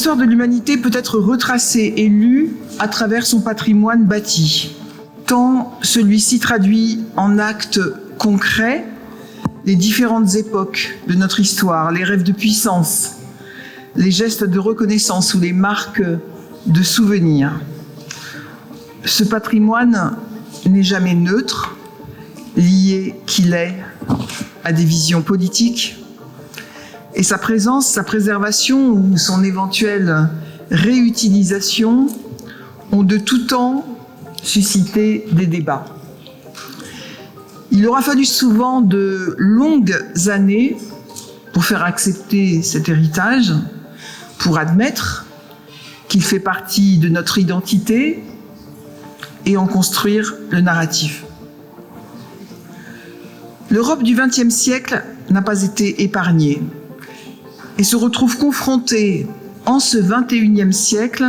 L'histoire de l'humanité peut être retracée et lue à travers son patrimoine bâti, tant celui-ci traduit en actes concrets les différentes époques de notre histoire, les rêves de puissance, les gestes de reconnaissance ou les marques de souvenirs. Ce patrimoine n'est jamais neutre, lié qu'il est à des visions politiques, et sa présence, sa préservation ou son éventuelle réutilisation ont de tout temps suscité des débats. Il aura fallu souvent de longues années pour faire accepter cet héritage, pour admettre qu'il fait partie de notre identité et en construire le narratif. L'Europe du XXe siècle n'a pas été épargnée et se retrouve confrontée en ce XXIe siècle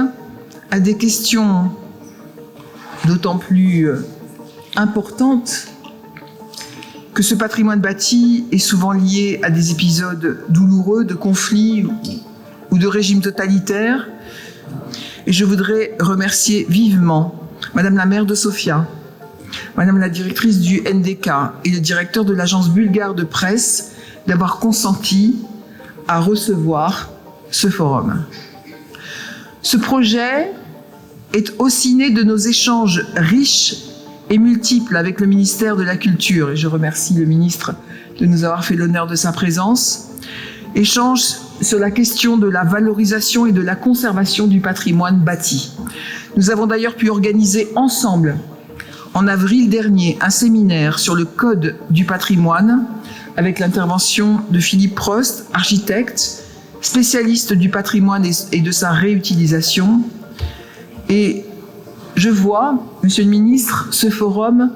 à des questions d'autant plus importantes que ce patrimoine bâti est souvent lié à des épisodes douloureux de conflits ou de régimes totalitaires. Et je voudrais remercier vivement Madame la maire de Sofia, Madame la directrice du NDK et le directeur de l'agence bulgare de presse d'avoir consenti à recevoir ce forum. Ce projet est aussi né de nos échanges riches et multiples avec le ministère de la Culture, et je remercie le ministre de nous avoir fait l'honneur de sa présence. Échanges sur la question de la valorisation et de la conservation du patrimoine bâti. Nous avons d'ailleurs pu organiser ensemble, en avril dernier, un séminaire sur le Code du patrimoine avec l'intervention de Philippe Prost, architecte, spécialiste du patrimoine et de sa réutilisation. Et je vois, Monsieur le Ministre, ce forum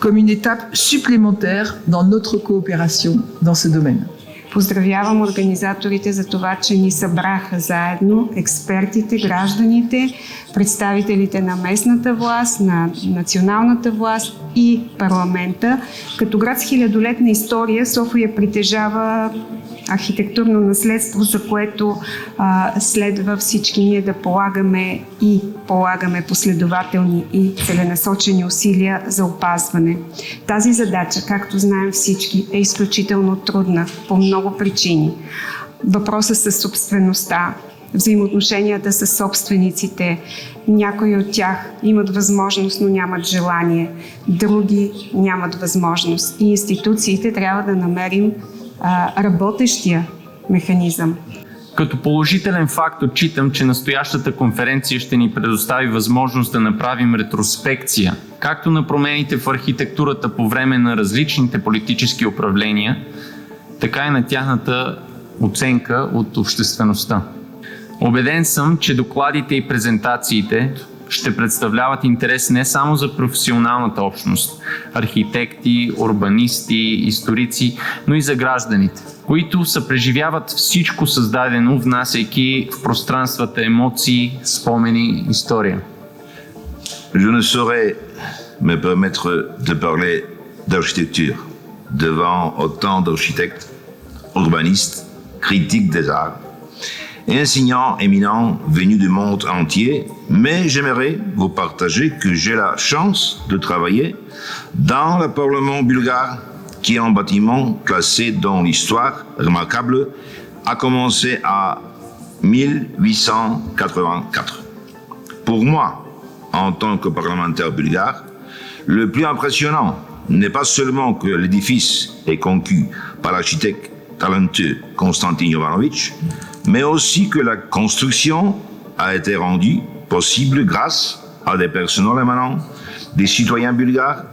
comme une étape supplémentaire dans notre coopération dans ce domaine. Поздравявам организаторите за това, че ни събраха заедно експертите, гражданите, представителите на местната власт, на националната власт и парламента. Като град с хилядолетна история, София притежава архитектурно наследство, за което следва всички ние да полагаме последователни и целенасочени усилия за опазване. Тази задача, както знаем всички, е изключително трудна по много причини. Въпросът със собствеността, взаимоотношенията с собствениците, някои от тях имат възможност, но нямат желание, други нямат възможност. И институциите трябва да намерим работещия механизъм. Като положителен факт отчитам, че настоящата конференция ще ни предостави възможност да направим ретроспекция, както на промените в архитектурата по време на различните политически управления, така и на тяхната оценка от обществеността. Убеден съм, че докладите и презентациите ще представляват интерес не само за професионалната общност, архитекти, урбанисти, историци, но и за гражданите, които съпреживяват всичко създадено, внасяйки в пространствата емоции, спомени, история. Je ne saurais me permettre de parler d'architecture devant autant d'architectes, urbanistes, critiques des arts, et enseignants éminents venus du monde entier, mais j'aimerais vous partager que j'ai la chance de travailler dans le Parlement bulgare, qui est un bâtiment classé dans l'histoire remarquable, a commencé à 1884. Pour moi, en tant que parlementaire bulgare, le plus impressionnant n'est pas seulement que l'édifice est conçu par l'architecte talentueux Konstantin Jovanovic, mais aussi que la construction a été rendue possible grâce à des personnels émanants, des citoyens bulgares,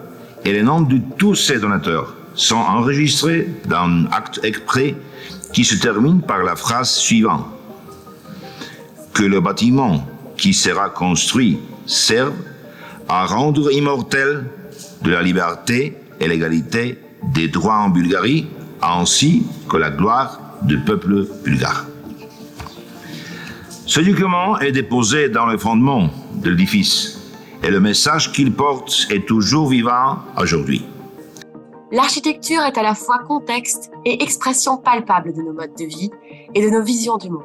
et les noms de tous ces donateurs sont enregistrés dans un acte exprès qui se termine par la phrase suivante: que le bâtiment qui sera construit serve à rendre immortel de la liberté et l'égalité des droits en Bulgarie, ainsi que la gloire du peuple bulgare. Ce document est déposé dans le fondement de l'édifice et le message qu'il porte est toujours vivant aujourd'hui. L'architecture est à la fois contexte et expression palpable de nos modes de vie et de nos visions du monde.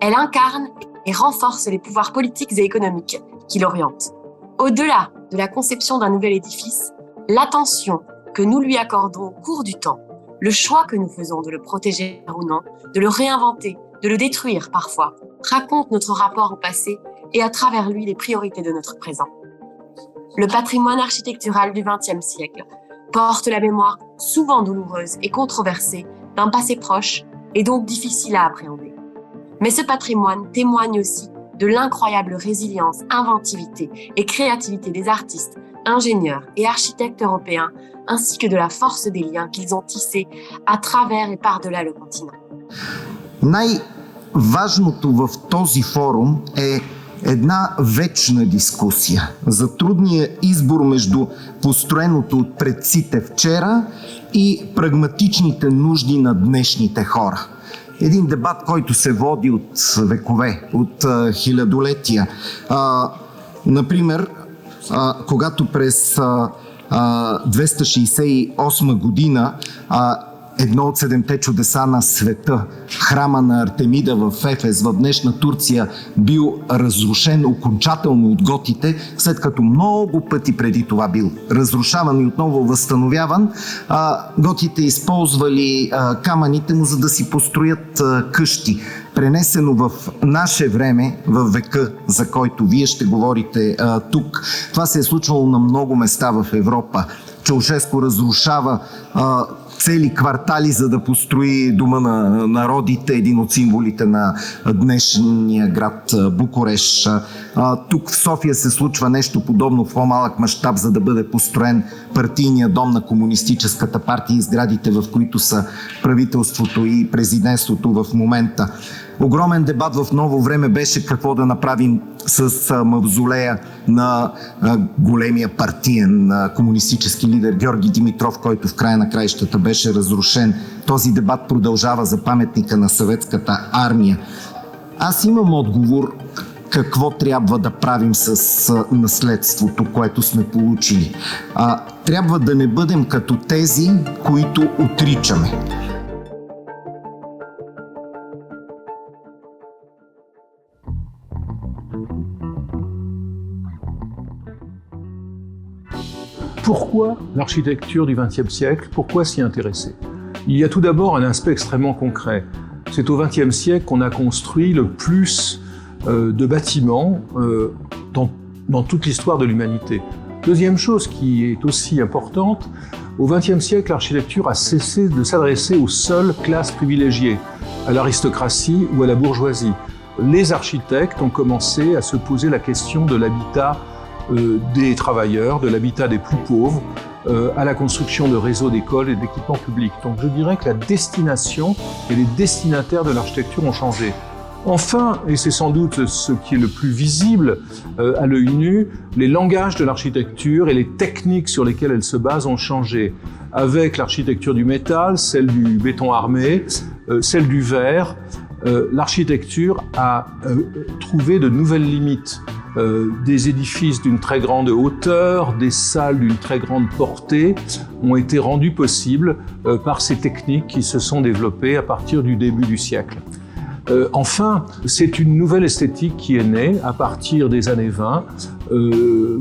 Elle incarne et renforce les pouvoirs politiques et économiques qui l'orientent. Au-delà de la conception d'un nouvel édifice, l'attention que nous lui accordons au cours du temps, le choix que nous faisons de le protéger ou non, de le réinventer, de le détruire parfois, raconte notre rapport au passé et à travers lui les priorités de notre présent. Le patrimoine architectural du XXe siècle porte la mémoire souvent douloureuse et controversée d'un passé proche et donc difficile à appréhender. Mais ce patrimoine témoigne aussi de l'incroyable résilience, inventivité et créativité des artistes, ingénieurs et architectes européens, ainsi que de la force des liens qu'ils ont tissés à travers et par-delà le continent. Най-важното в този форум е една вечна дискусия за трудния избор между построеното от предците вчера и прагматичните нужди на днешните хора. Един дебат, който се води от векове, от хилядолетия. Например, когато през 268 година едно от 7-те чудеса на света, храма на Артемида в Ефес, в днешна Турция, бил разрушен окончателно от готите, след като много пъти преди това бил разрушаван и отново възстановяван, готите използвали камъните му, за да си построят къщи. Пренесено в наше време, в века, за който вие ще говорите тук, това се е случвало на много места в Европа. Чаушеско разрушава цели квартали, за да построи Дома на народите, един от символите на днешния град Букурещ. Тук в София се случва нещо подобно в по-малък мащаб, за да бъде построен партийния дом на Комунистическата партия и сградите, в които са правителството и президентството в момента. Огромен дебат в ново време беше какво да направим с мавзолея на големия партиен комунистически лидер Георги Димитров, който в края на краищата беше разрушен. Този дебат продължава за паметника на съветската армия. Аз имам отговор какво трябва да правим с наследството, което сме получили. Трябва да не бъдем като тези, които отричаме. Pourquoi l'architecture du XXe siècle? Pourquoi s'y intéresser? Il y a tout d'abord un aspect extrêmement concret. C'est au XXe siècle qu'on a construit le plus de bâtiments dans toute l'histoire de l'humanité. Deuxième chose qui est aussi importante, au XXe siècle, l'architecture a cessé de s'adresser aux seules classes privilégiées, à l'aristocratie ou à la bourgeoisie. Les architectes ont commencé à se poser la question de l'habitat des travailleurs, de l'habitat des plus pauvres, à la construction de réseaux d'écoles et d'équipements publics. Donc je dirais que la destination et les destinataires de l'architecture ont changé. Enfin, et c'est sans doute ce qui est le plus visible à l'œil nu, les langages de l'architecture et les techniques sur lesquelles elle se base ont changé. Avec l'architecture du métal, celle du béton armé, celle du verre, l'architecture a trouvé de nouvelles limites. Des édifices d'une très grande hauteur, des salles d'une très grande portée ont été rendus possibles par ces techniques qui se sont développées à partir du début du siècle. Enfin, c'est une nouvelle esthétique qui est née à partir des années 20,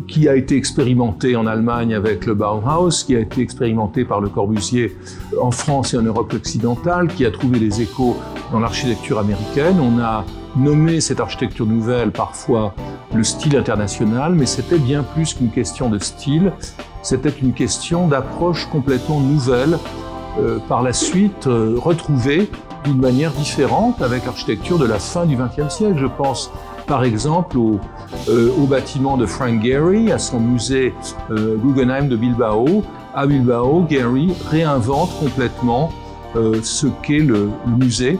qui a été expérimentée en Allemagne avec le Bauhaus, qui a été expérimentée par Le Corbusier en France et en Europe occidentale, qui a trouvé des échos dans l'architecture américaine. On a nommé cette architecture nouvelle parfois le style international, mais c'était bien plus qu'une question de style, c'était une question d'approche complètement nouvelle, par la suite retrouvée d'une manière différente avec l'architecture de la fin du XXe siècle. Je pense par exemple au bâtiment de Frank Gehry, à son musée Guggenheim de Bilbao. À Bilbao, Gehry réinvente complètement ce qu'est le musée,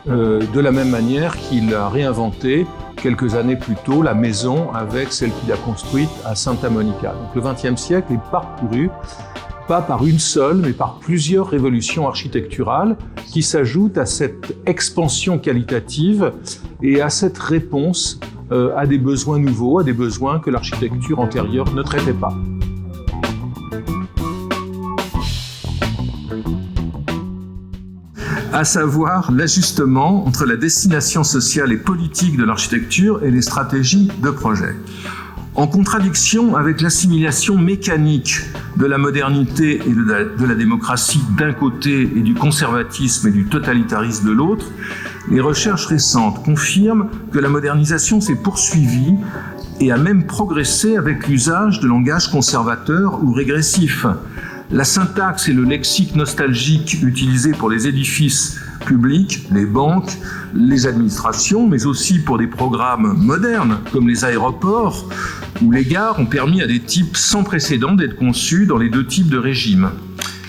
de la même manière qu'il a réinventé quelques années plus tôt la maison avec celle qu'il a construite à Santa Monica. Donc le XXe siècle est parcouru pas par une seule, mais par plusieurs révolutions architecturales qui s'ajoutent à cette expansion qualitative et à cette réponse à des besoins nouveaux, à des besoins que l'architecture antérieure ne traitait pas. à savoir l'ajustement entre la destination sociale et politique de l'architecture et les stratégies de projet. En contradiction avec l'assimilation mécanique de la modernité et de la démocratie d'un côté et du conservatisme et du totalitarisme de l'autre, les recherches récentes confirment que la modernisation s'est poursuivie et a même progressé avec l'usage de langage conservateur ou régressif. La syntaxe et le lexique nostalgique utilisés pour les édifices publics, les banques, les administrations, mais aussi pour des programmes modernes comme les aéroports ou les gares ont permis à des types sans précédent d'être conçus dans les deux types de régimes.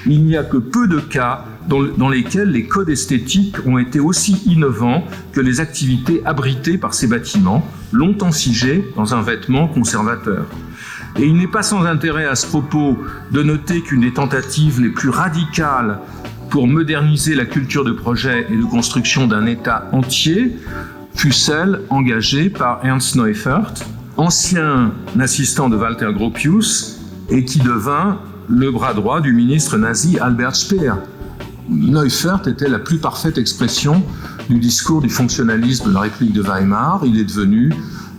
Il n'y a que peu de cas dans lesquels les codes esthétiques ont été aussi innovants que les activités abritées par ces bâtiments, longtemps figés dans un vêtement conservateur. Et il n'est pas sans intérêt à ce propos de noter qu'une des tentatives les plus radicales pour moderniser la culture de projet et de construction d'un État entier fut celle engagée par Ernst Neufert, ancien assistant de Walter Gropius et qui devint le bras droit du ministre nazi Albert Speer. Neufert était la plus parfaite expression du discours du fonctionnalisme de la République de Weimar. Il est devenu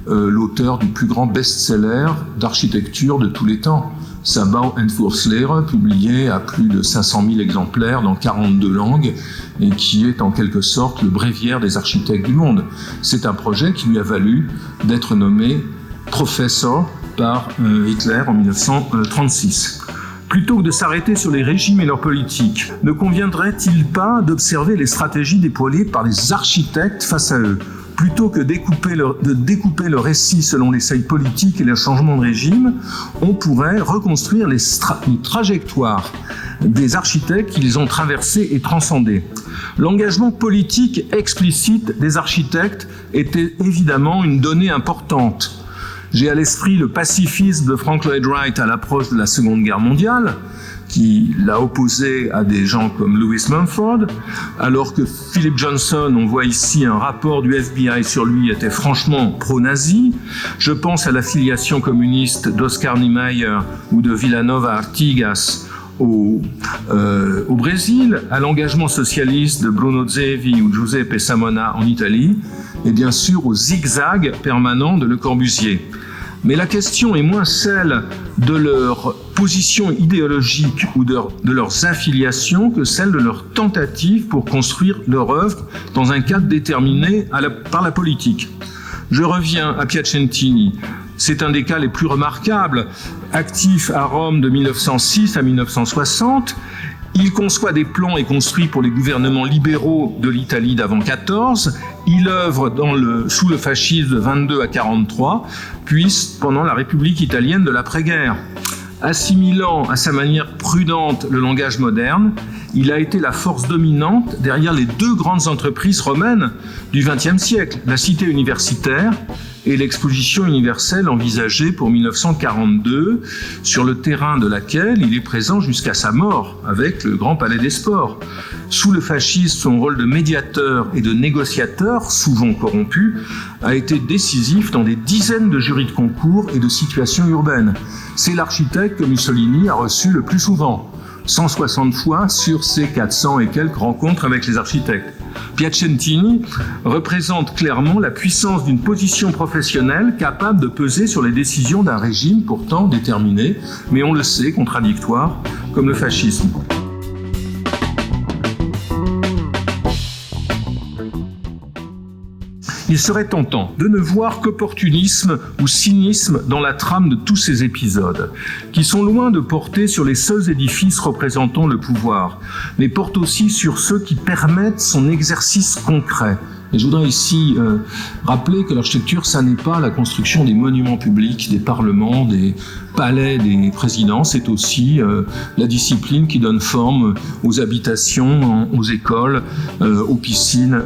l'auteur du plus grand best-seller d'architecture de tous les temps, sa Bauentwurfslehre, publié à plus de 500 000 exemplaires dans 42 langues et qui est en quelque sorte le bréviaire des architectes du monde. C'est un projet qui lui a valu d'être nommé professeur par Hitler en 1936. Plutôt que de s'arrêter sur les régimes et leurs politiques, ne conviendrait-il pas d'observer les stratégies déployées par les architectes face à eux ? Plutôt que de découper le récit selon les seuils politiques et les changements de régime, on pourrait reconstruire les trajectoires des architectes qu'ils ont traversées et transcendées. L'engagement politique explicite des architectes était évidemment une donnée importante. J'ai à l'esprit le pacifisme de Frank Lloyd Wright à l'approche de la Seconde Guerre mondiale, qui l'a opposé à des gens comme Louis Mumford, alors que Philip Johnson, on voit ici un rapport du FBI sur lui, était franchement pro-nazi. Je pense à l'affiliation communiste d'Oscar Niemeyer ou de Villanova Artigas au Brésil, à l'engagement socialiste de Bruno Zevi ou Giuseppe Samona en Italie, et bien sûr au zigzag permanent de Le Corbusier. Mais la question est moins celle de leur position idéologique ou de leurs affiliations que celle de leur tentative pour construire leur œuvre dans un cadre déterminé par la politique. Je reviens à Piacentini. C'est un des cas les plus remarquables. Actif à Rome de 1906 à 1960, il conçoit des plans et construit pour les gouvernements libéraux de l'Italie d'avant 14. Il œuvre sous le fascisme de 22 à 43, puis pendant la République italienne de l'après-guerre. Assimilant à sa manière prudente le langage moderne, il a été la force dominante derrière les deux grandes entreprises romaines du XXe siècle, la Cité universitaire et l'Exposition universelle envisagée pour 1942, sur le terrain de laquelle il est présent jusqu'à sa mort avec le Grand Palais des Sports. Sous le fascisme, son rôle de médiateur et de négociateur, souvent corrompu, a été décisif dans des dizaines de jurys de concours et de situations urbaines. C'est l'architecte que Mussolini a reçu le plus souvent, 160 fois sur ses 400 et quelques rencontres avec les architectes. Piacentini représente clairement la puissance d'une position professionnelle capable de peser sur les décisions d'un régime pourtant déterminé, mais on le sait, contradictoire, comme le fascisme. Il serait tentant de ne voir qu'opportunisme ou cynisme dans la trame de tous ces épisodes, qui sont loin de porter sur les seuls édifices représentant le pouvoir, mais portent aussi sur ceux qui permettent son exercice concret. Et je voudrais ici rappeler que l'architecture, ça n'est pas la construction des monuments publics, des parlements, des palais des présidents, c'est aussi la discipline qui donne forme aux habitations, aux écoles, aux piscines,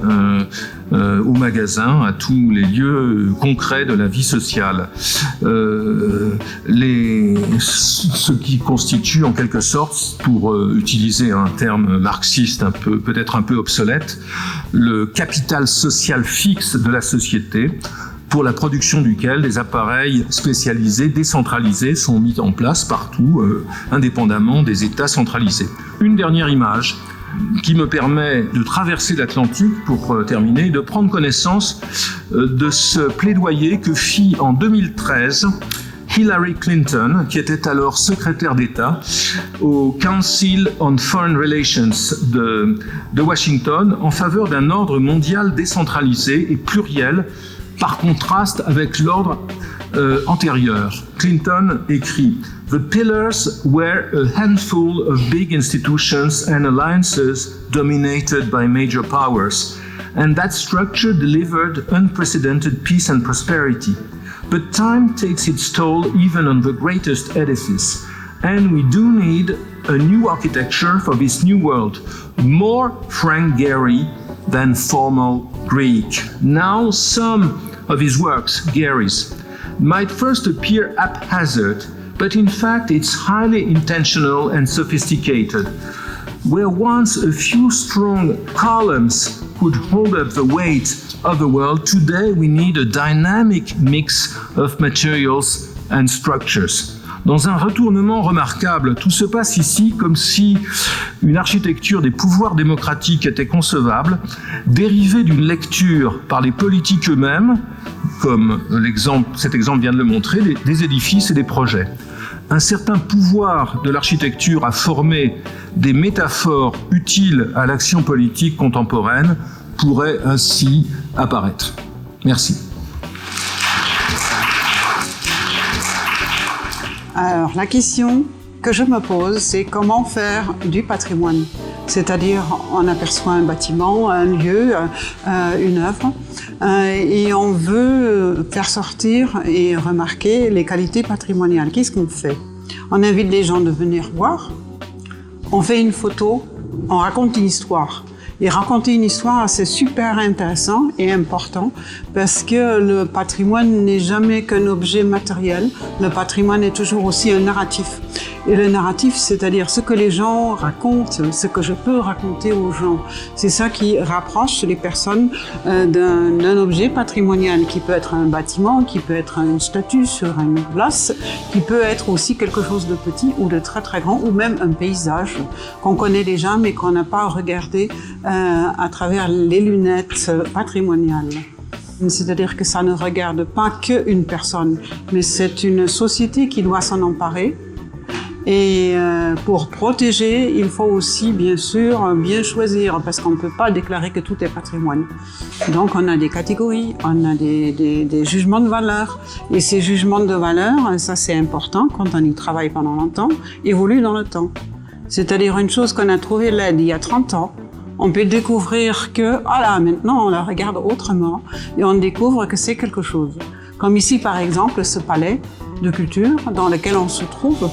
aux magasins, à tous les lieux concrets de la vie sociale. Ce qui constitue en quelque sorte, pour utiliser un terme marxiste peut-être un peu obsolète, le capital social fixe de la société, pour la production duquel des appareils spécialisés, décentralisés, sont mis en place partout, indépendamment des États centralisés. Une dernière image. qui me permet de traverser l'Atlantique pour terminer, de prendre connaissance de ce plaidoyer que fit en 2013 Hillary Clinton, qui était alors secrétaire d'État au Council on Foreign Relations de Washington en faveur d'un ordre mondial décentralisé et pluriel, par contraste avec l'ordre antérieur. Clinton écrit « The pillars were a handful of big institutions and alliances dominated by major powers, and that structure delivered unprecedented peace and prosperity. But time takes its toll even on the greatest edifice, and we do need a new architecture for this new world, more Frank Gehry than formal Greek." Now, some of his works, Gehry's, might first appear haphazard, but in fact it's highly intentional and sophisticated. Where once a few strong columns could hold up the weight of the world, today we need a dynamic mix of materials and structures. Dans un retournement remarquable, tout se passe ici comme si une architecture des pouvoirs démocratiques était concevable, dérivée d'une lecture par les politiques eux-mêmes, comme cet exemple vient de le montrer, des édifices et des projets. Un certain pouvoir de l'architecture à former des métaphores utiles à l'action politique contemporaine pourrait ainsi apparaître. Merci. Alors, la question que je me pose, c'est comment faire du patrimoine. C'est-à-dire, on aperçoit un bâtiment, un lieu, une œuvre, et on veut faire sortir et remarquer les qualités patrimoniales. Qu'est-ce qu'on fait? On invite les gens de venir voir, on fait une photo, on raconte une histoire. Et raconter une histoire, c'est super intéressant et important parce que le patrimoine n'est jamais qu'un objet matériel. Le patrimoine est toujours aussi un narratif. Et le narratif, c'est-à-dire ce que les gens racontent, ce que je peux raconter aux gens. C'est ça qui rapproche les personnes d'un objet patrimonial qui peut être un bâtiment, qui peut être une statue sur une place, qui peut être aussi quelque chose de petit ou de très très grand, ou même un paysage qu'on connaît déjà mais qu'on n'a pas regardé à travers les lunettes patrimoniales. C'est-à-dire que ça ne regarde pas qu'une personne, mais c'est une société qui doit s'en emparer. Et pour protéger, il faut aussi, bien sûr, bien choisir, parce qu'on ne peut pas déclarer que tout est patrimoine. Donc, on a des catégories, on a des jugements de valeur. Et ces jugements de valeur, ça c'est important, quand on y travaille pendant longtemps, évoluent dans le temps. C'est-à-dire une chose qu'on a trouvée laide il y a 30 ans, on peut découvrir que, voilà, maintenant on la regarde autrement et on découvre que c'est quelque chose. Comme ici, par exemple, ce palais de culture dans lequel on se trouve.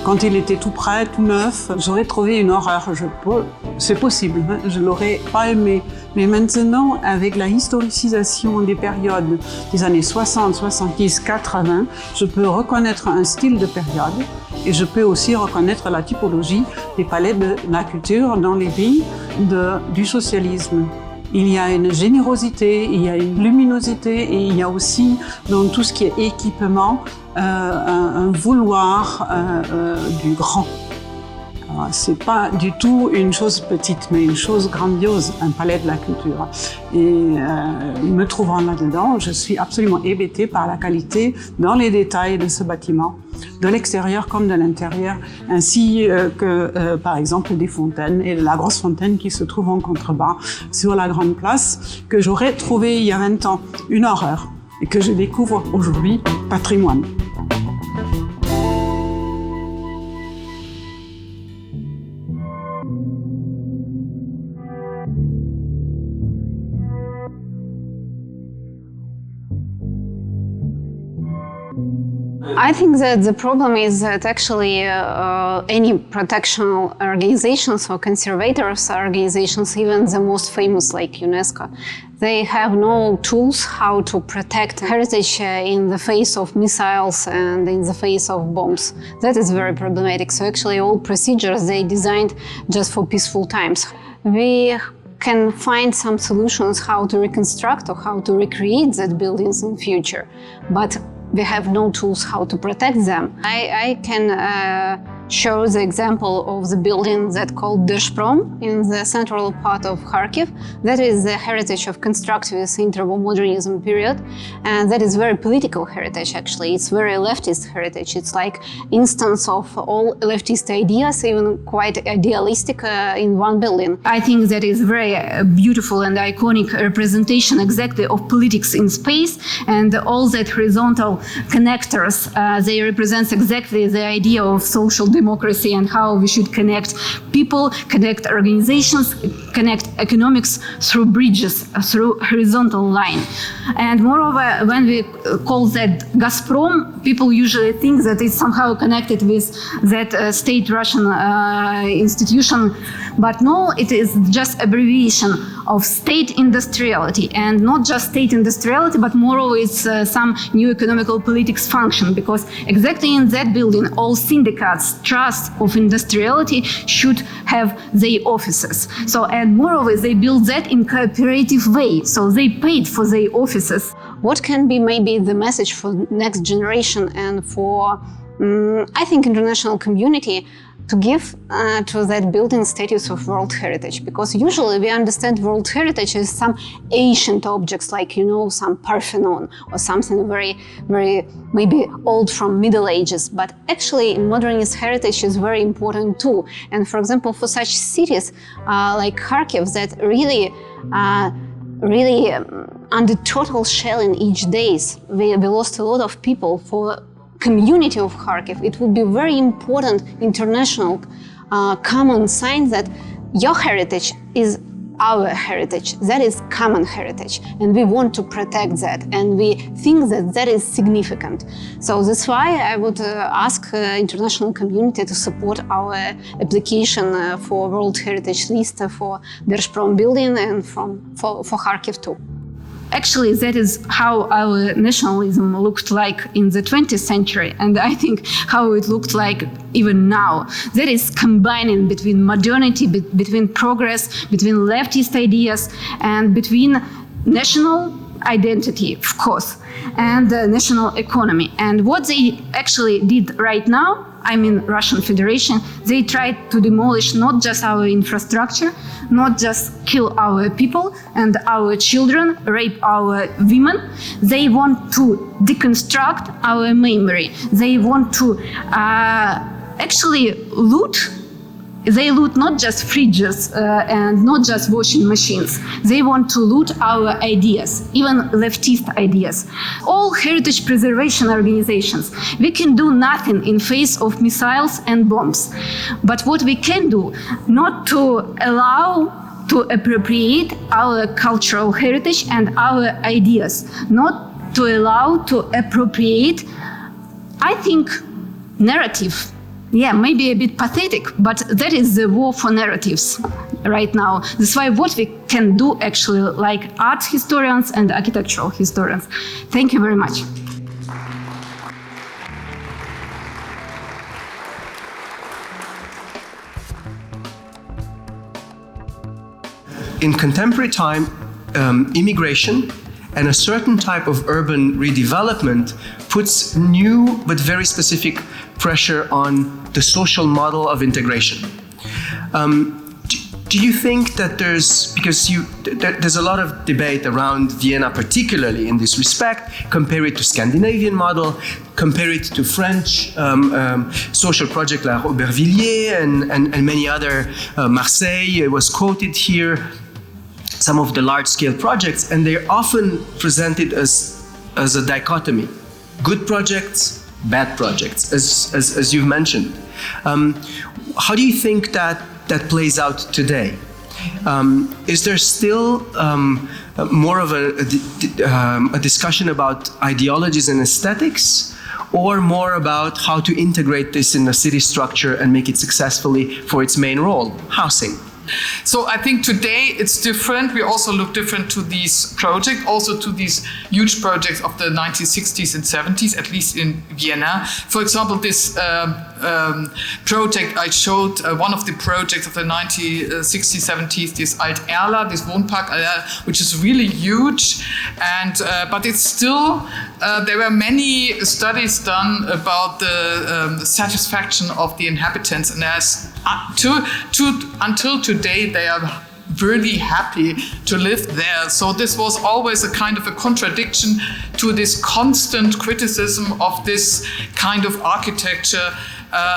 Quand il était tout prêt, tout neuf, j'aurais trouvé une horreur. C'est possible, hein, je l'aurais pas aimé. Mais maintenant, avec la historicisation des périodes des années 60, 70, 80, je peux reconnaître un style de période et je peux aussi reconnaître la typologie des palais de la culture dans les pays du socialisme. Il y a une générosité, il y a une luminosité et il y a aussi dans tout ce qui est équipement un vouloir du grand. C'est pas du tout une chose petite, mais une chose grandiose, un palais de la culture. Et me trouvant là-dedans, je suis absolument hébétée par la qualité dans les détails de ce bâtiment, de l'extérieur comme de l'intérieur, ainsi que par exemple des fontaines et la grosse fontaine qui se trouve en contrebas sur la grande place, que j'aurais trouvé il y a 20 ans une horreur et que je découvre aujourd'hui patrimoine. I think that the problem is that actually any protection organizations or conservators organizations, even the most famous like UNESCO, they have no tools how to protect heritage in the face of missiles and in the face of bombs. That is very problematic. So actually all procedures they designed just for peaceful times. We can find some solutions how to reconstruct or how to recreate that buildings in future, but we have no tools how to protect them. I can show the example of the building that called Держпром in the central part of Kharkiv. That is the heritage of constructivist interwar modernism period, and that is very political heritage actually. It's very leftist heritage. It's like instance of all leftist ideas, even quite idealistic in one building. I think that is very beautiful and iconic representation exactly of politics in space, and all that horizontal connectors, they represent exactly the idea of social democracy and how we should connect people, connect organizations, connect economics through bridges, through horizontal line. And moreover, when we call that Gazprom, people usually think that it's somehow connected with that state Russian institution, but no, it is just abbreviation of state industriality, and not just state industriality, but moreover it's some new economical politics function, because exactly in that building all syndicates, trusts of industriality should have their offices. So, and moreover they build that in cooperative way, so they paid for their offices. What can be maybe the message for next generation and for I think international community to give to that building status of World Heritage, because usually we understand World Heritage as some ancient objects, like, you know, some Parthenon or something very, very maybe old from Middle Ages. But actually modernist heritage is very important too. And for example, for such cities like Kharkiv that really under total shelling each days, we lost a lot of people. For community of Kharkiv, it would be very important international common sign that your heritage is our heritage, that is common heritage, and we want to protect that, and we think that that is significant. So that's why I would ask international community to support our application for World Heritage List for Держпром building and for Kharkiv too. Actually, that is how our nationalism looked like in the 20th century, and I think how it looked like even now. That is combining between modernity, between progress, between leftist ideas, and between national identity, of course, and the national economy. And what they actually did right now, I mean Russian Federation, they tried to demolish not just our infrastructure, not just kill our people and our children, rape our women. They want to deconstruct our memory. They want to actually loot. They loot not just fridges and not just washing machines. They want to loot our ideas, even leftist ideas. All heritage preservation organizations, we can do nothing in face of missiles and bombs. But what we can do, not to allow to appropriate our cultural heritage and our ideas, not to allow to appropriate, I think, narrative. Yeah, maybe a bit pathetic, but that is the war for narratives right now. That's why what we can do actually, like art historians and architectural historians. Thank you very much. In contemporary time, immigration and a certain type of urban redevelopment puts new but very specific pressure on the social model of integration. Do you think that there's a lot of debate around Vienna, particularly in this respect, compare it to Scandinavian model, compare it to French social project like Aubervilliers and many other, Marseille was quoted here, some of the large-scale projects, and they're often presented as a dichotomy. Good projects, bad projects, as you've mentioned. How do you think that plays out today? Is there still more of a discussion about ideologies and aesthetics, or more about how to integrate this in the city structure and make it successfully for its main role, housing? So I think today it's different. We also look different to these projects, also to these huge projects of the 1960s and 70s, at least in Vienna. For example, this project I showed, one of the projects of the 1960s, 70s, this Alt Erla, this Wohnpark, which is really huge, and but it's still there were many studies done about the satisfaction of the inhabitants, and as until today they are really happy to live there. So this was always a kind of a contradiction to this constant criticism of this kind of architecture.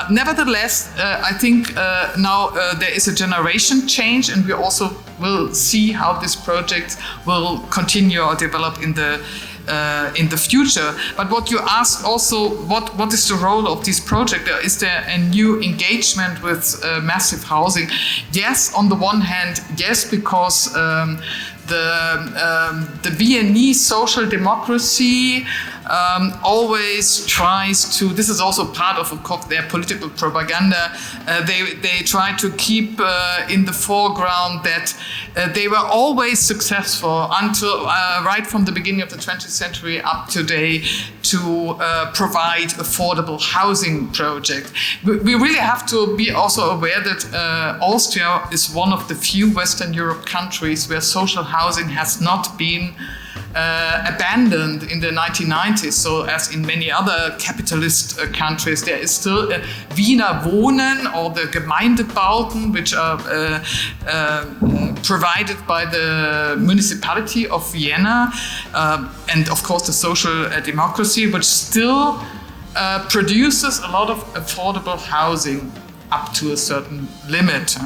Nevertheless, I think now there is a generation change, and we also will see how this project will continue or develop in the future. But what you asked also, what is the role of this project? Is there a new engagement with massive housing? Yes, on the one hand, yes, because the Viennese social democracy always tries to, this is also part of course, their political propaganda, they try to keep in the foreground that they were always successful until right from the beginning of the 20th century up to today to provide affordable housing project. We really have to be also aware that Austria is one of the few Western Europe countries where social housing has not been abandoned in the 1990s. So as in many other capitalist countries, there is still a Wiener Wohnen or the Gemeindebauten, which are provided by the municipality of Vienna, and of course the social democracy, which still produces a lot of affordable housing up to a certain limit.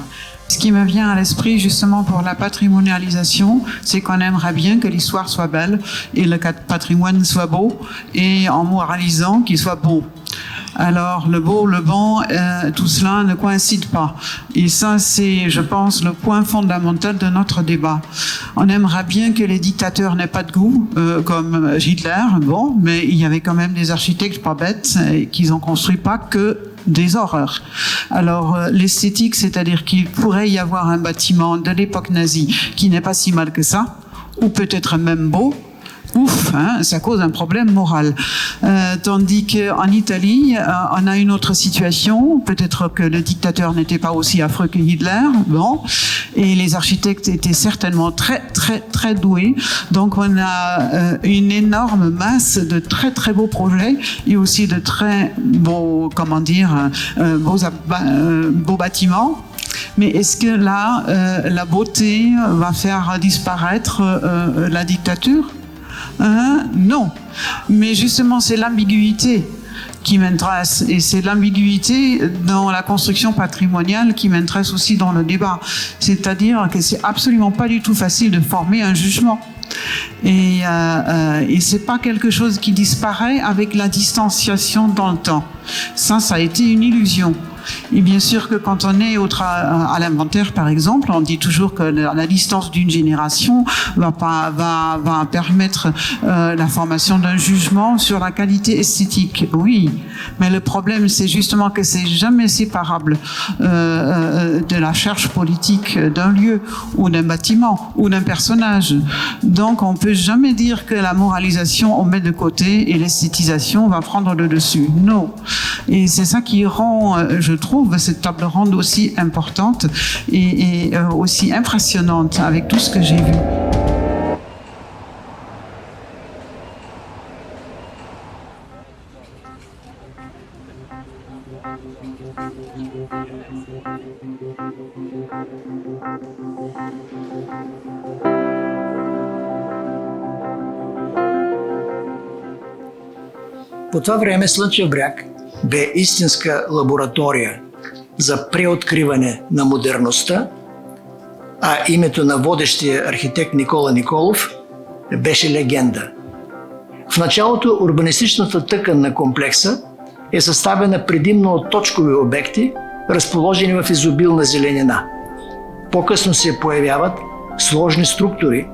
Ce qui me vient à l'esprit justement pour la patrimonialisation, c'est qu'on aimerait bien que l'histoire soit belle et le patrimoine soit beau, et en moralisant qu'il soit beau. Alors le beau, le bon, tout cela ne coïncide pas. Et ça, c'est, je pense, le point fondamental de notre débat. On aimerait bien que les dictateurs n'aient pas de goût, comme Hitler, bon, mais il y avait quand même des architectes pas bêtes qui n'ont construit pas que des horreurs. Alors l'esthétique, c'est-à-dire qu'il pourrait y avoir un bâtiment de l'époque nazie qui n'est pas si mal que ça, ou peut-être même beau. Ouf, hein, ça cause un problème moral. Tandis qu'en Italie, on a une autre situation. Peut-être que le dictateur n'était pas aussi affreux que Hitler, bon, et les architectes étaient certainement très, très, très doués. Donc on a une énorme masse de très, très beaux projets et aussi de très beaux, comment dire, beaux bâtiments. Mais est-ce que là, la beauté va faire disparaître la dictature ? Non, mais justement c'est l'ambiguïté qui m'intéresse, et c'est l'ambiguïté dans la construction patrimoniale qui m'intéresse aussi dans le débat. C'est-à-dire que c'est absolument pas du tout facile de former un jugement. Et c'est pas quelque chose qui disparaît avec la distanciation dans le temps. Ça a été une illusion. Et bien sûr que quand on est à l'inventaire, par exemple, on dit toujours que la distance d'une génération va permettre la formation d'un jugement sur la qualité esthétique. Oui, mais le problème, c'est justement que c'est jamais séparable de la recherche politique d'un lieu ou d'un bâtiment ou d'un personnage. Donc, on peut jamais dire que la moralisation, on met de côté et l'esthétisation va prendre le dessus. Non. Et c'est ça qui rend, je trouve, cette table ronde aussi importante et aussi impressionnante avec tout ce que j'ai vu. По това време Слънчев бряг бе истинска лаборатория за преоткриване на модерността, а името на водещия архитект Никола Николов беше легенда. В началото урбанистичната тъкан на комплекса е съставена предимно от точкови обекти, разположени в изобилна зеленина. По-късно се появяват сложни структури,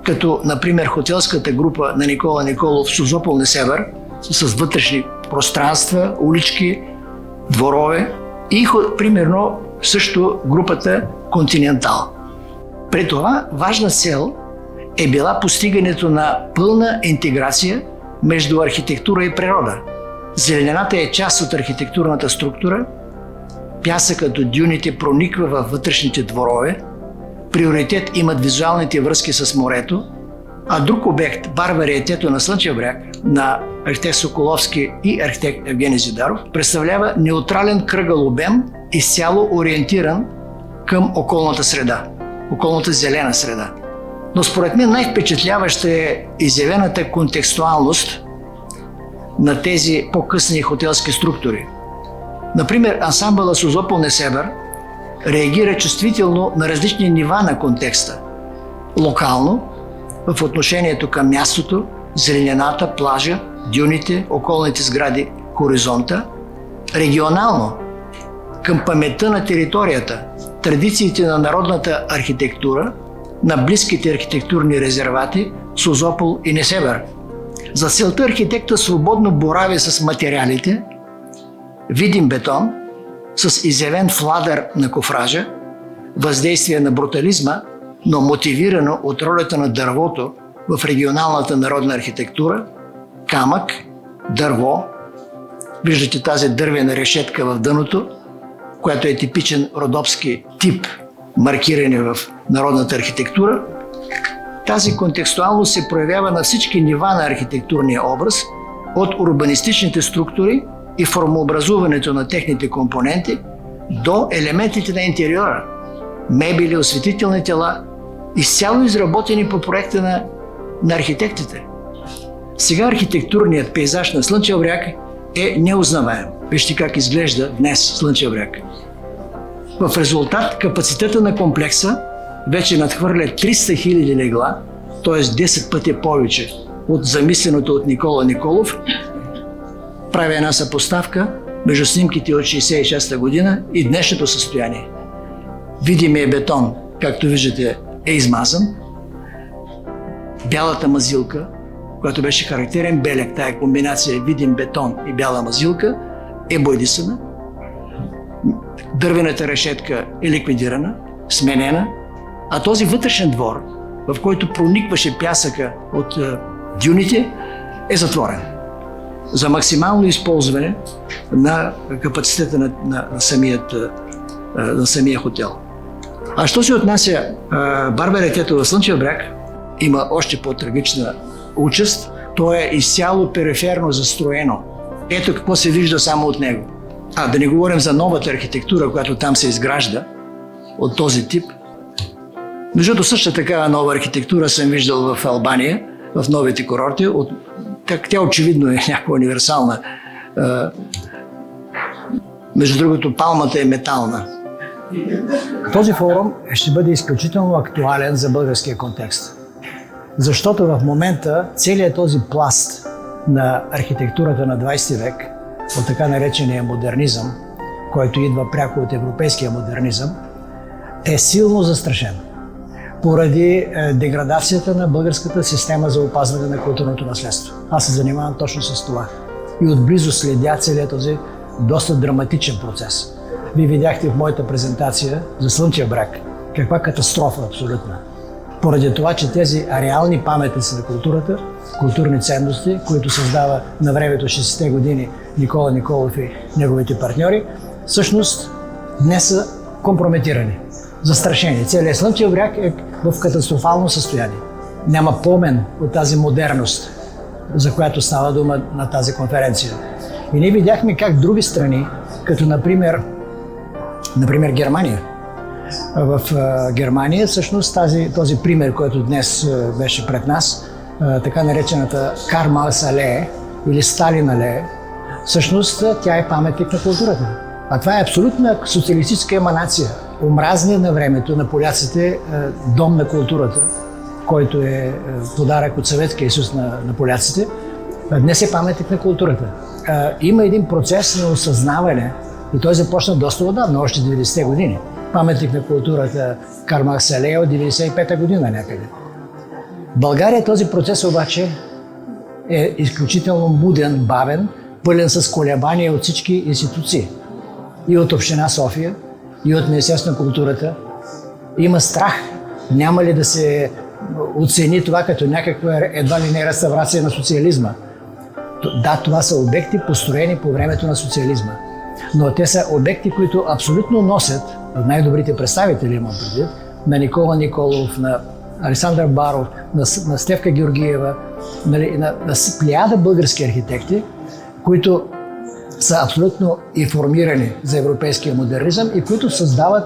като например хотелската група на Никола Николов Созопол на север, с вътрешни пространства, улички, дворове и примерно също групата Континентал. При това важна цел е била постигането на пълна интеграция между архитектура и природа. Зеленената е част от архитектурната структура, пясъкът от дюните прониква във вътрешните дворове, приоритет имат визуалните връзки с морето, а друг обект, барвариетето на Слънчев бряг, на архитект Соколовски и архитект Евгений Зидаров, представлява неутрален кръгъл обем, изцяло ориентиран към околната среда, околната зелена среда. Но според мен най-впечатляваща е изявената контекстуалност на тези по-късни хотелски структури. Например, ансамбъла Созопол Несебър реагира чувствително на различни нива на контекста. Локално, в отношението към мястото, зеленената, плажа, дюните, околните сгради, хоризонта. Регионално, към паметта на територията, традициите на народната архитектура, на близките архитектурни резервати Созопол и Несебър. За целта архитекта свободно борави с материалите, видим бетон, с изявен фладър на кофража, въздействие на брутализма, но мотивирано от ролята на дървото в регионалната народна архитектура, камък, дърво. Виждате тази дървена решетка в дъното, която е типичен родопски тип маркиране в народната архитектура. Тази контекстуалност се проявява на всички нива на архитектурния образ, от урбанистичните структури и формообразуването на техните компоненти до елементите на интериора, мебели, осветителни тела, изцяло изработени по проекта на архитектите. Сега архитектурният пейзаж на Слънчев бряг е неузнаваем. Вижте как изглежда днес Слънчев бряг. В резултат капацитета на комплекса вече надхвърля 300 000 легла, т.е. 10 пъти повече от замисленото от Никола Николов. Прави една съпоставка между снимките от 1966 година и днешното състояние. Видимият бетон, както виждате, е измазан. Бялата мазилка, която беше характерен белег, тая комбинация видим бетон и бяла мазилка, е бойдисана. Дървената решетка е ликвидирана, сменена, а този вътрешен двор, в който проникваше пясъка от дюните, е затворен за максимално използване на капацитета на самия хотел. А що се отнася барбариетето в Слънчев бряг, има още по-трагична участ. То е изцяло периферно застроено. Ето какво се вижда само от него. Да не говорим за новата архитектура, която там се изгражда от този тип. Между същата такава нова архитектура съм виждал в Албания, в новите курорти. Тя очевидно е някаква универсална. Между другото, палмата е метална. Този форум ще бъде изключително актуален за българския контекст. Защото в момента целият този пласт на архитектурата на 20 век, от така наречения модернизъм, който идва пряко от европейския модернизъм, е силно застрашен поради деградацията на българската система за опазване на културното наследство. Аз се занимавам точно с това. И отблизо следя целият този доста драматичен процес. Вие видяхте в моята презентация за Слънчев бряг каква катастрофа абсолютна. Поради това, че тези реални паметници на културата, културни ценности, които създава на времето 60-те години Никола Николов и неговите партньори, всъщност днес са компрометирани, застрашени. Целият Слънчев бряг е в катастрофално състояние. Няма помен от тази модерност, за която става дума на тази конференция. И ние видяхме как други страни, като например Германия. В Германия всъщност този пример, който днес беше пред нас, така наречената Карл Маркс алея или Сталин алея, всъщност тя е паметник на културата. А това е абсолютна социалистическа еманация. Омразния на времето на поляците дом на културата, който е подарък от Съветския съюз на поляците, днес е паметник на културата. Има един процес на осъзнаване и той започна доста отдавна, още 90-те години. Паметник на културата Карл Маркс алея от 95-та година някъде. В България този процес обаче е изключително муден, бавен, пълен с колебания от всички институции. И от Община София, и от Министерството на културата. Има страх. Няма ли да се оцени това като някаква едва ли не реставрация на социализма? Да, това са обекти, построени по времето на социализма. Но те са обекти, които абсолютно носят, най-добрите представители имам предвид, на Никола Николов, на Александър Баров, на Стефка Георгиева, на плеяда български архитекти, които са абсолютно информирани за европейския модернизъм и които създават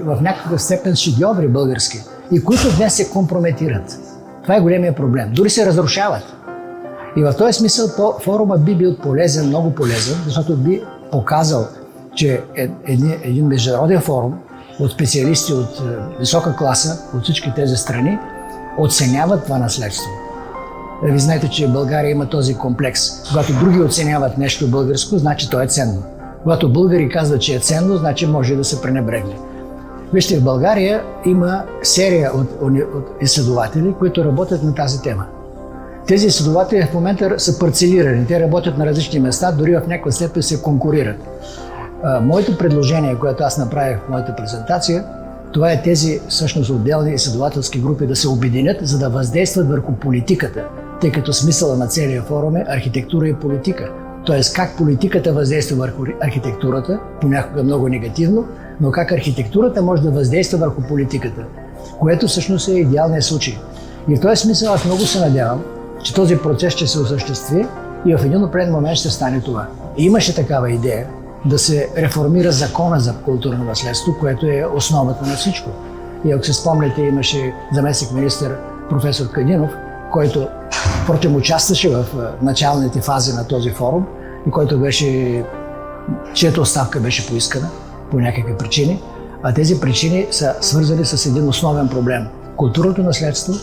в някакъв степен шедьоври български и които днес се компрометират. Това е големия проблем. Дори се разрушават. И в този смисъл форума би бил полезен, много полезен, защото би показал, че един международен форум от специалисти от висока класа, от всички тези страни, оценяват това наследство. Ви знаете, че България има този комплекс. Когато други оценяват нещо българско, значи то е ценно. Когато българи казват, че е ценно, значи може да се пренебрегне. Вижте, в България има серия от изследователи, които работят на тази тема. Тези изследователи в момента са парцелирани. Те работят на различни места, дори в някаква степен се конкурират. Моето предложение, което аз направих в моята презентация, това е тези всъщност отделни изследователски групи да се обединят, за да въздействат върху политиката, тъй като смисъла на целия форум е архитектура и политика. Тоест как политиката въздейства върху архитектурата, понякога много негативно, но как архитектурата може да въздейства върху политиката, което всъщност е идеалният случай. И в този смисъл аз много се надявам, че този процес ще се осъществи и в един определен момент ще стане това. И имаше такава идея да се реформира закона за културно наследство, което е основата на всичко. И ако се спомняте, имаше заместник-министър професор Кадинов, който впрочем участваше в началните фази на този форум и който чието оставка беше поискана по някакви причини. А тези причини са свързани с един основен проблем. Културното наследство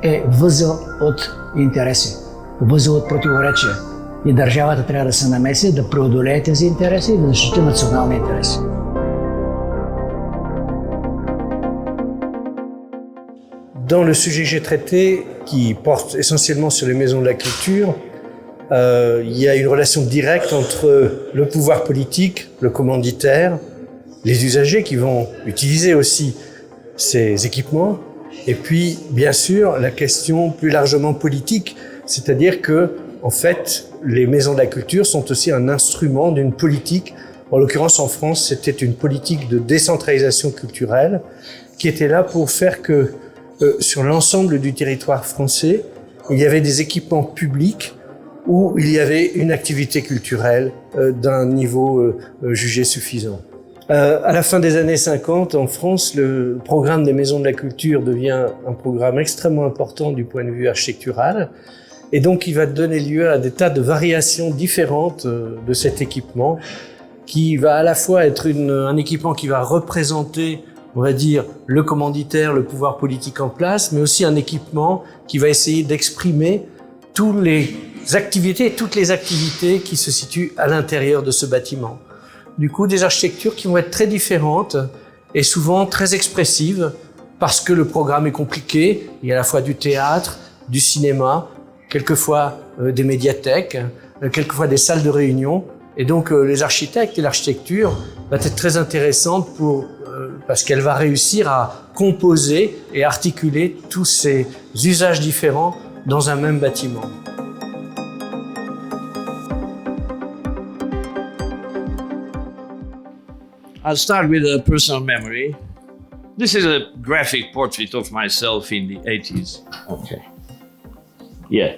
е възел от интереси, възел от противоречия. И държавата трябва да се намеси, да преодолее тези интереси и да защити национални интереси. Dans le sujet que j'ai traité, qui porte essentiellement sur les maisons de la culture, il y a une relation directe entre le pouvoir politique, le commanditaire, les usagers qui vont utiliser aussi ces équipements, et puis bien sûr la question plus largement politique, c'est-à-dire que en fait les maisons de la culture sont aussi un instrument d'une politique. En l'occurrence en France, c'était une politique de décentralisation culturelle qui était là pour faire que sur l'ensemble du territoire français, il y avait des équipements publics où il y avait une activité culturelle d'un niveau jugé suffisant. À la fin des années 50, en France, le programme des maisons de la culture devient un programme extrêmement important du point de vue architectural. Et donc, il va donner lieu à des tas de variations différentes de cet équipement, qui va à la fois être un équipement qui va représenter, on va dire, le commanditaire, le pouvoir politique en place, mais aussi un équipement qui va essayer d'exprimer toutes les activités qui se situent à l'intérieur de ce bâtiment. Du coup, des architectures qui vont être très différentes et souvent très expressives parce que le programme est compliqué. Il y a à la fois du théâtre, du cinéma, quelquefois des médiathèques, quelquefois des salles de réunion. Et donc, les architectes et l'architecture va être très intéressante parce qu'elle va réussir à composer et articuler tous ces usages différents dans un même bâtiment. I'll start with a personal memory. This is a graphic portrait of myself in the 80s. Okay. Yeah.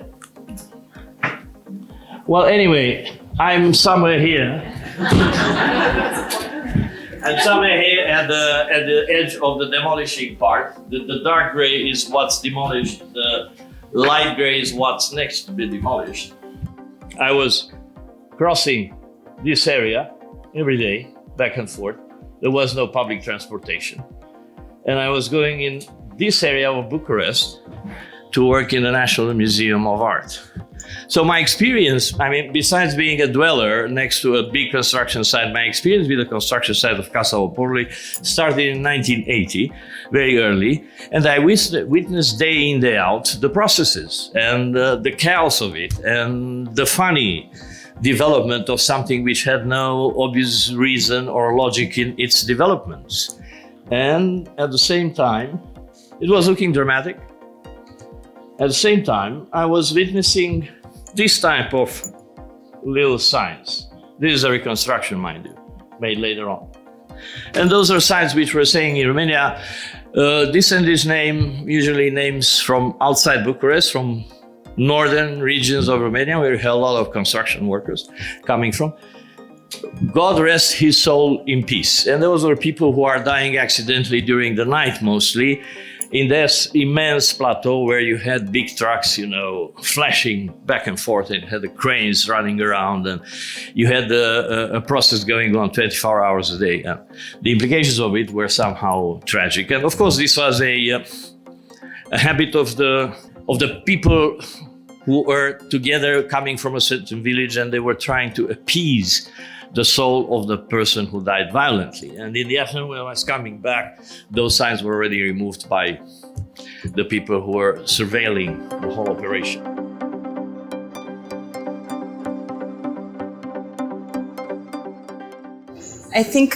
Well, anyway, I'm somewhere here. I'm somewhere here at the edge of the demolishing part. The dark gray is what's demolished. The light gray is what's next to be demolished. I was crossing this area every day, back and forth. There was no public transportation. And I was going in this area of Bucharest to work in the National Museum of Art. So my experience, besides being a dweller next to a big construction site, my experience with the construction site of Casa Opolului started in 1980, very early, and I witnessed day in, day out the processes and the chaos of it and the funny development of something which had no obvious reason or logic in its developments. And at the same time, it was looking dramatic. At the same time, I was witnessing this type of little signs. This is a reconstruction, mind you, made later on. And those are signs which were saying in Romania, this and this name, usually names from outside Bucharest, from northern regions of Romania, where you had a lot of construction workers coming from. God rest his soul in peace. And those were people who are dying accidentally during the night, mostly, in this immense plateau where you had big trucks, you know, flashing back and forth, and had the cranes running around, and you had a process going on 24 hours a day. And the implications of it were somehow tragic. And of course, this was a habit of the people who were together coming from a certain village, and they were trying to appease the soul of the person who died violently. And in the afternoon, when I was coming back, those signs were already removed by the people who were surveilling the whole operation. I think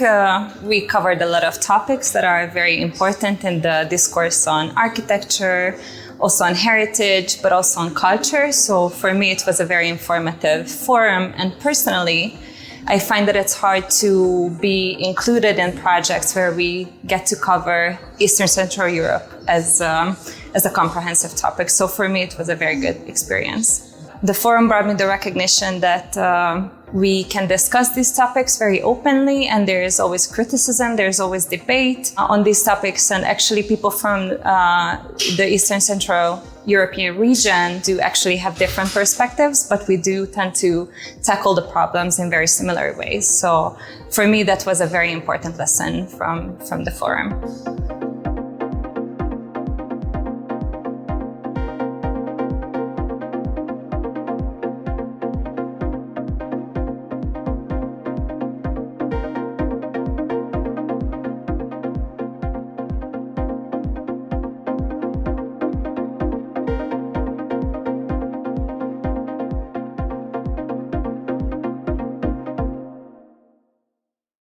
we covered a lot of topics that are very important in the discourse on architecture, also on heritage, but also on culture. So for me, it was a very informative forum. And personally, I find that it's hard to be included in projects where we get to cover Eastern Central Europe as a comprehensive topic. So for me, it was a very good experience. The forum brought me the recognition that we can discuss these topics very openly, and there is always criticism, there's always debate on these topics, and actually people from the Eastern Central European region do actually have different perspectives, but we do tend to tackle the problems in very similar ways. So for me, that was a very important lesson from the forum.